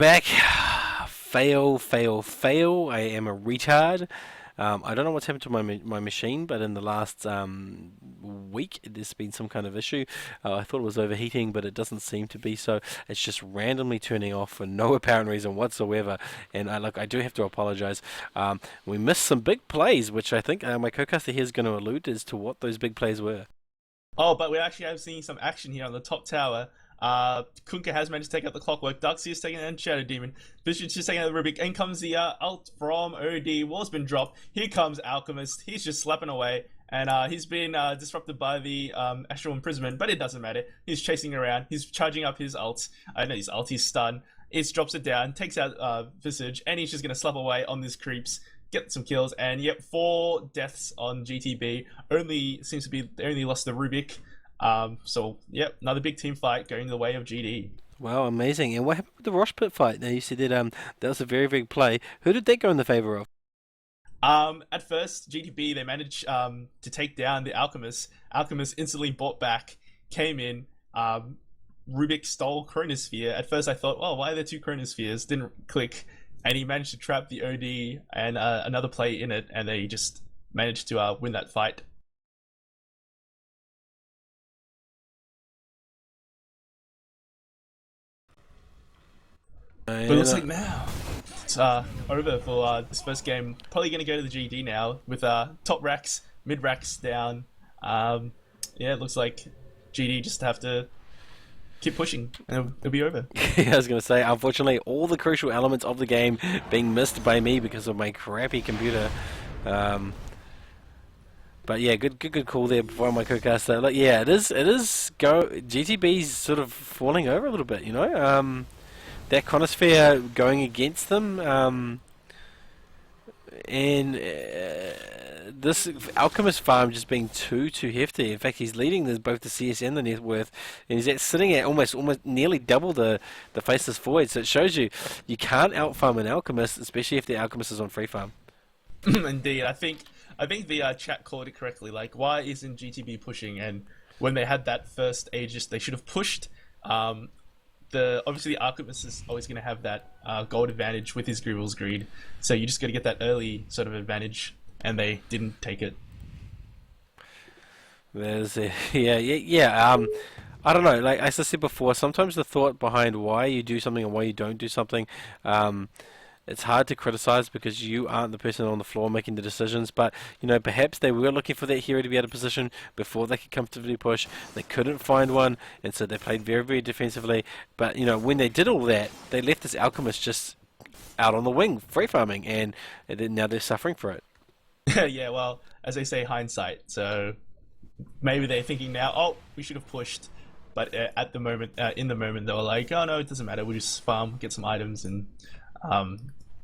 Back. Fail, fail, fail. I am a retard. I don't know what's happened to my machine, but in the last week, there's been some kind of issue. I thought it was overheating, but it doesn't seem to be so. It's just randomly turning off for no apparent reason whatsoever. And I do have to apologize. We missed some big plays, which I think my co-caster here is going to allude as to what those big plays were. Oh, but we actually have seen some action here on the top tower. Kunkka has managed to take out the clockwork. Darkseer is taking out Shadow Demon. Vicious just taking out the Rubik. In comes the ult from OD. Wall's been dropped. Here comes Alchemist. He's just slapping away. And he's been disrupted by the Astral Imprisonment, but it doesn't matter. He's chasing around. He's charging up his ult. I know his ult. He's stunned. It drops it down, takes out Visage, and he's just going to slap away on these creeps. Get some kills, and yep, 4 deaths on GTB. Only seems to be they only lost the Rubik. So yep, another big team fight going the way of GD. Wow, amazing. And what happened with the Rosh Pit fight? Now you said that that was a very big play. Who did that go in the favor of? At first, GTB they managed to take down the Alchemist. Alchemist instantly bought back, came in. Rubik stole Chronosphere. At first, I thought, oh, why are there 2 Chronospheres? Didn't click, and he managed to trap the OD and another play in it, and they just managed to win that fight. But it looks like now it's over for this first game. Probably going to go to the GD now with top racks, mid racks down. Yeah, it looks like GD just have to keep pushing and it'll be over. I was going to say, unfortunately, all the crucial elements of the game being missed by me because of my crappy computer. But yeah, good call there before my co-caster. Like, yeah, it is. GTB's sort of falling over a little bit, you know. That Chronosphere going against them, and this Alchemist farm just being too hefty. In fact, he's leading both the CS and the net worth, and he's sitting at almost nearly double the faceless void. So it shows you can't outfarm an Alchemist, especially if the Alchemist is on free farm. Indeed, I think the chat called it correctly. Like, why isn't GTB pushing? And when they had that first Aegis, they should have pushed. Obviously the Alchemist is always going to have that gold advantage with his Grievous Greed, so you just got to get that early sort of advantage, and they didn't take it. There's yeah. I don't know. Like as I said before, sometimes the thought behind why you do something and why you don't do something, it's hard to criticize because you aren't the person on the floor making the decisions. But you know, perhaps they were looking for that hero to be out of position before they could comfortably push. They couldn't find one, and so they played very defensively. But you know, when they did all that, they left this Alchemist just out on the wing, free farming, and now they're suffering for it. Yeah, well, as they say, hindsight. So maybe they're thinking now, oh, we should have pushed. But at the moment, in the moment, they were like, oh no, it doesn't matter. We'll just farm, get some items, and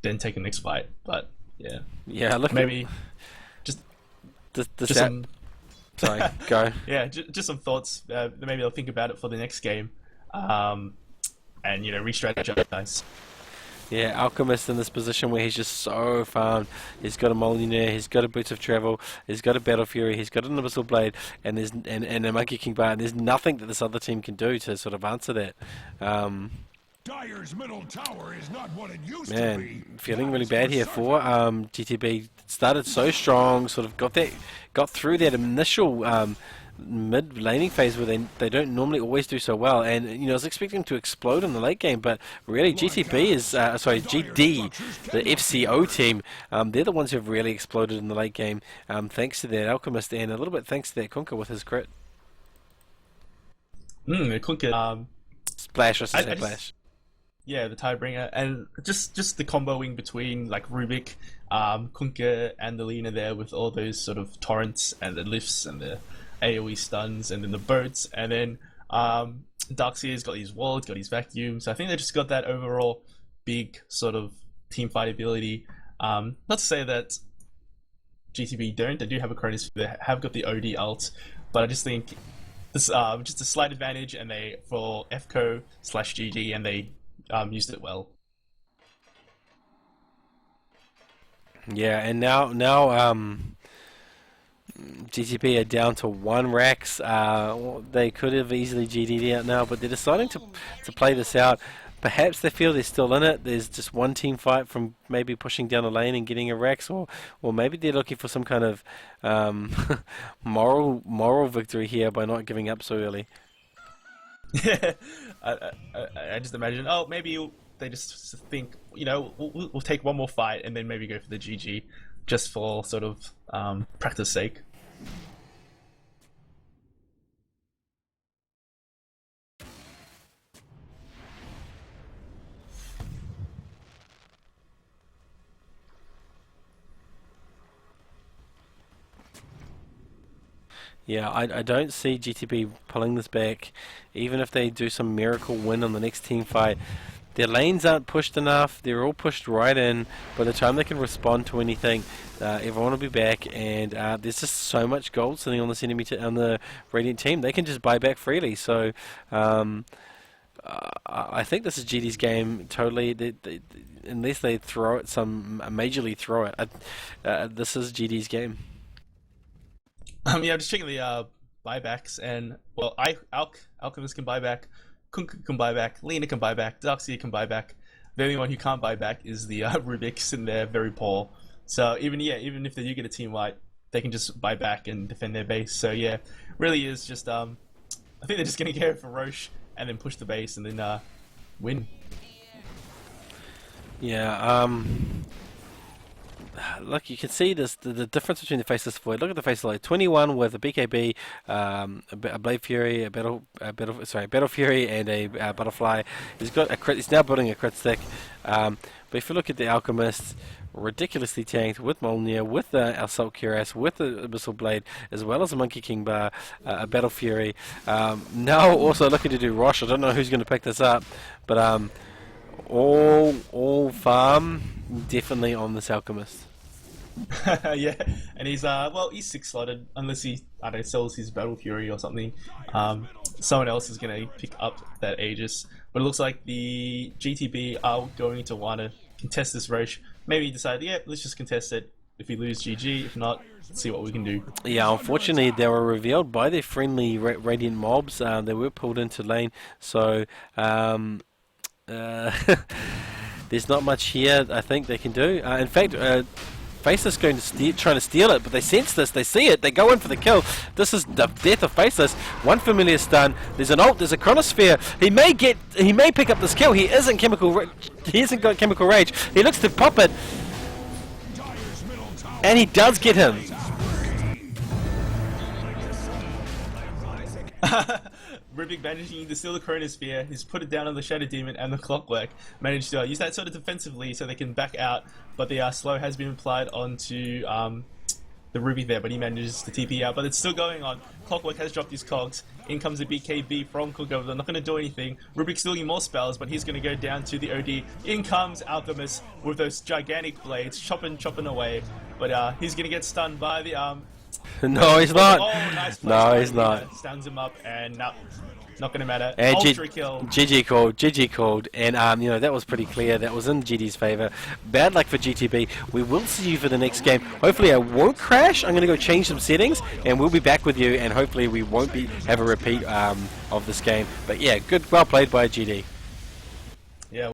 then take the next fight. But yeah, look, maybe just some. Sorry, go. Yeah, just some thoughts. Maybe they'll think about it for the next game, and re-strategize. Yeah, Alchemist in this position where he's just so farmed. He's got a Molyneux, he's got a Boots of Travel, he's got a Battle Fury, he's got an Abyssal Blade, and a Monkey King Bar, and there's nothing that this other team can do to sort of answer that. Dire's middle tower is not what it used to Man, be. feeling really bad here for GTB. Started so strong, sort of got through that initial mid laning phase where they don't normally always do so well, and you know I was expecting them to explode in the late game, but really GTB is GD, the FCO team, they're the ones who have really exploded in the late game, thanks to that Alchemist and a little bit thanks to that Kunkka with his crit. Kunkka, Splash, I should say Splash. Yeah, the Tidebringer, and just the comboing between like Rubik, Kunkka, and the Lina there with all those sort of torrents and the lifts and the AoE stuns, and then the boats, and then Darkseer's got his walls, got his vacuum. So I think they just got that overall big sort of team fight ability. Not to say that GTB don't; they do have a Chronosphere. They have got the OD ult, but I just think this just a slight advantage, and they for FCO/GD, and they used it well. Yeah, and now GTP are down to 1 Rax. They could have easily GD'd out now, but they're deciding to play this out. perhaps they feel they're still in it. There's just one team fight from maybe pushing down a lane and getting a Rex, or maybe they're looking for some kind of moral victory here by not giving up so early. Yeah, I just imagine. Oh, maybe they just think, we'll take one more fight and then maybe go for the GG, just for sort of practice sake. Yeah, I don't see GTB pulling this back, even if they do some miracle win on the next team fight. Their lanes aren't pushed enough. They're all pushed right in. By the time they can respond to anything, everyone will be back. And there's just so much gold sitting on the Radiant team. They can just buy back freely. So I think this is GD's game totally. Unless they throw it majorly throw it, this is GD's game. Yeah, I'm just checking the buybacks, and well, Alchemist can buy back, Kunkka can buy back, Lena can buy back, Darkseer can buy back. The only one who can't buy back is the Rubik, sitting there very poor. So even if they do get a team wipe, they can just buy back and defend their base. So yeah, really is just I think they're just gonna go for Roche and then push the base and then win. Yeah. Look, you can see this the difference between the faceless void. Look at the faceless void. 21 with a BKB, a Blade Fury, a Battle Fury, and a Butterfly. He's got a crit. He's now building a crit stick. But if you look at the Alchemist, ridiculously tanked with Molnir, with the Assault Cuirass, with the Abyssal Blade, as well as a Monkey King Bar, a Battle Fury. Now also looking to do Rosh. I don't know who's going to pick this up, but all farm definitely on this Alchemist. Yeah, and he's he's 6-slotted unless he sells his Battle Fury or something. Someone else is gonna pick up that Aegis, but it looks like the GTB are going to want to contest this Roche. Maybe decide, yeah, let's just contest it. If we lose, GG. If not, let's see what we can do. Yeah, unfortunately, they were revealed by their friendly Radiant mobs. They were pulled into lane, so there's not much here I think they can do. In fact, Faceless going to trying to steal it, but they sense this, they see it, they go in for the kill. This is the death of Faceless. One familiar stun. There's an ult. There's a Chronosphere. He may pick up this kill. He hasn't got chemical rage. He looks to pop it, and he does get him. Rubik managing to steal the Chronosphere, he's put it down on the Shadow Demon and the Clockwork. Managed to use that sort of defensively so they can back out, but the slow has been applied onto the Ruby there, but he manages to TP out, but it's still going on. Clockwork has dropped his cogs. In comes the BKB from Kunkka. They're not going to do anything. Rubik's stealing more spells, but he's going to go down to the OD. In comes Alchemist with those gigantic blades, chopping away, but he's going to get stunned by the No, he's not. Oh, nice play. No, he's not. Stuns him up, and no, not going to matter. And Ultra kill. GG called, and that was pretty clear. That was in GD's favour. Bad luck for GTB. We will see you for the next game. Hopefully, I won't crash. I'm going to go change some settings, and we'll be back with you. And hopefully, we won't have a repeat of this game. But yeah, well played by GD.